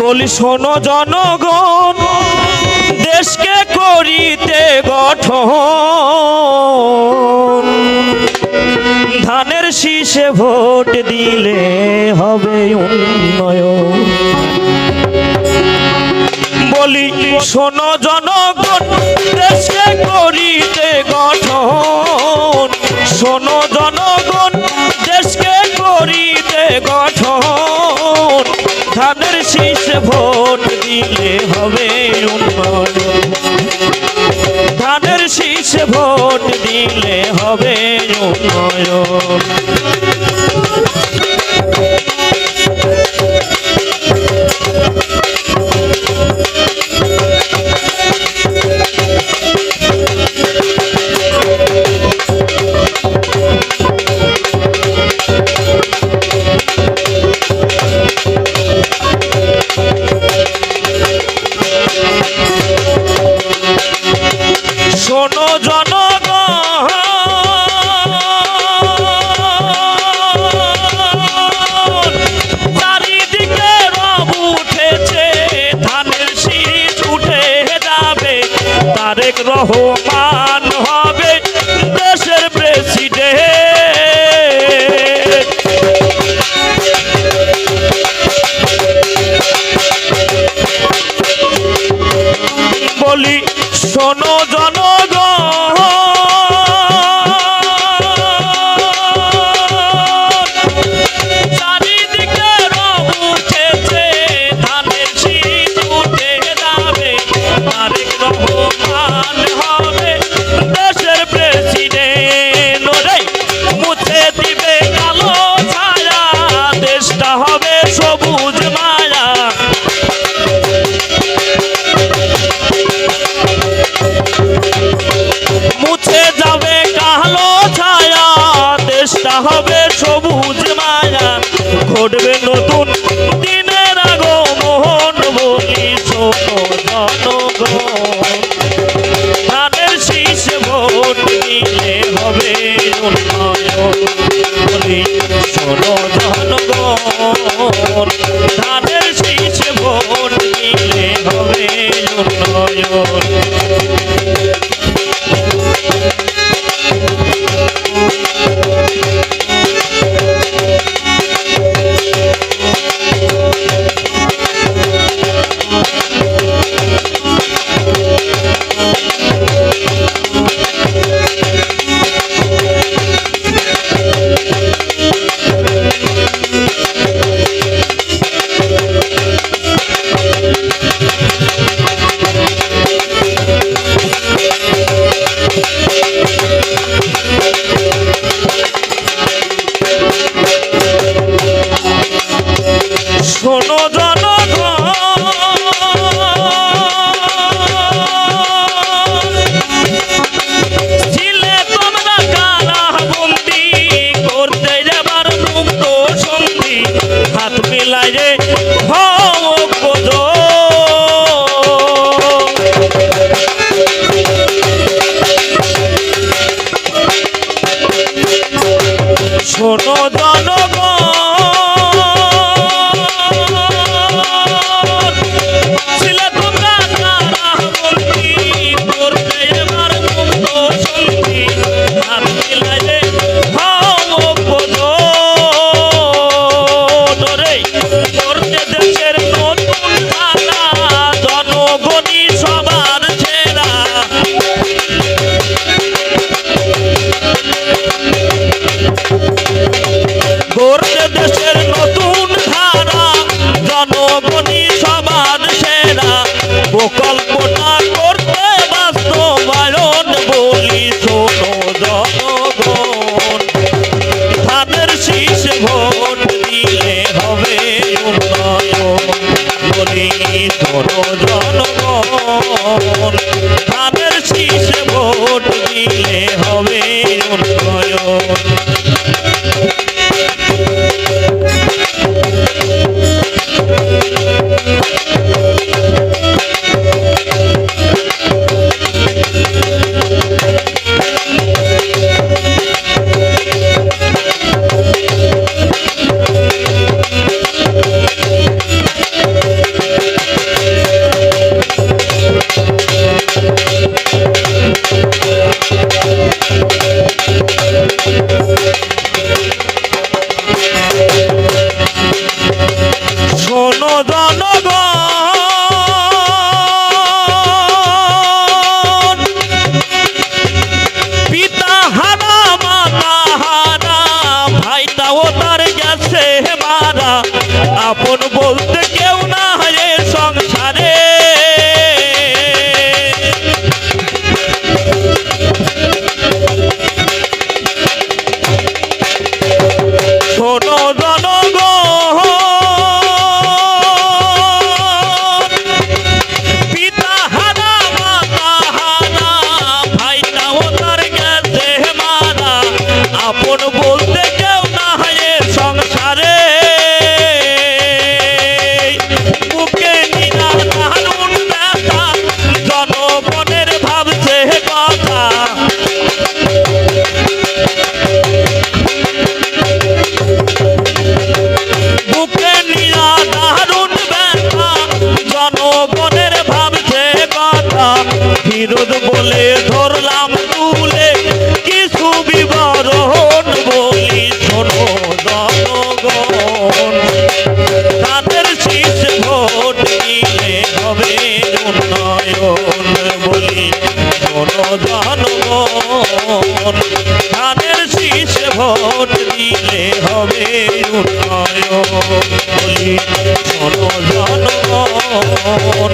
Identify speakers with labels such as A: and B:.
A: বলি শোনো জনগণ, দেশকে করিতে গঠন, ধানের শীষে ভোট দিলে হবে উন্নয়ন। বলি শোনো জনগণ, দেশকে করিতে গঠন, শোনো জনগণ, দেশকে করিতে গঠন, ধানের শীষে ভোট দিলে হবে উন্নয়ন, ধানের শীষে ভোট দিলে হবে উন্নয়ন। শোনো জনগণ, চারিদিকে রব উঠেছে, ধানের শীষ উঠে যাবে, তারেক রহমান হবে দেশের প্রেসিডেন্ট। বলি শোনো জনগণ, চারিদিকে রব উঠেছে, ধানের শীষ উঠে যাবে, তারেক রহমান হবে দেশের প্রেসিডেন্ট। মুছে দিবে কালো ছায়া, দেশটা হবে সবুজ মায়া। মুছে যাবে কালো ছায়া, দেশটা হবে সবুজ মায়া, ঘটবে নতুন দিনের আগমন। বলি শোনো জনগণ, ধানের শীষে ভোট দিলে হবে উন্নয়ন। বলি শোনো জনগণ, ধানের শীষে ভোট দিলে হবে উন্নয়ন। শোনো জনগণ, ছিলে তোমরা কারাবন্দি, করতে যাবার মুক্ত সন্ধি, হাত মিলাইয়ে হও শোনো জনগণ, ছিলে তোমরা কারাবন্দি, করতে যাবার মুক্ত সন্ধি, হাত মিলাইয়ে হও করতে দেশের নতুন ধারা, জনগণই সবার সেরা। করতে দেশের নতুন ধারা, জনগণই সবার সেরা, প্রকল্পটা করতে বাস্তবায়ন। বলি শোনো জনগণ, ধানের শীষে ভোট দিলে হবে উন্নয়ন। বলি শোনো জনগণ, ধানের শীষে ভোট দিলে হবে উন্নয়ন। শোনো জনগণ, পিতা হারা মাতা হারা, ভাইটাও তার গেছে মারা, আপন বলতে কেউ না এ সংসারে। শোনো জনগণ, পিতা হারা মাতা হারা, ভাইটাও তার গেছে মারা, আপন বলতে কেউ না এ সংসারে। বুকে নিরা দারুণ ব্যথা, জনগণের ভাবছে কথা। বুকে নিরা দারুণ ব্যথা, জনগণের ভাবছে কথা। বিরোধ বলে ধরলাম তুলে কিছু বিবরণ বলি। শোনো জনগণ, তাদের শীষ ভোট দিলে হবে উন্নয়ন বলি। শোনো জনগণ, তাদের শীষ ভোট দিলে হবে উন্নয়ন বলি। শোনো জনগণ,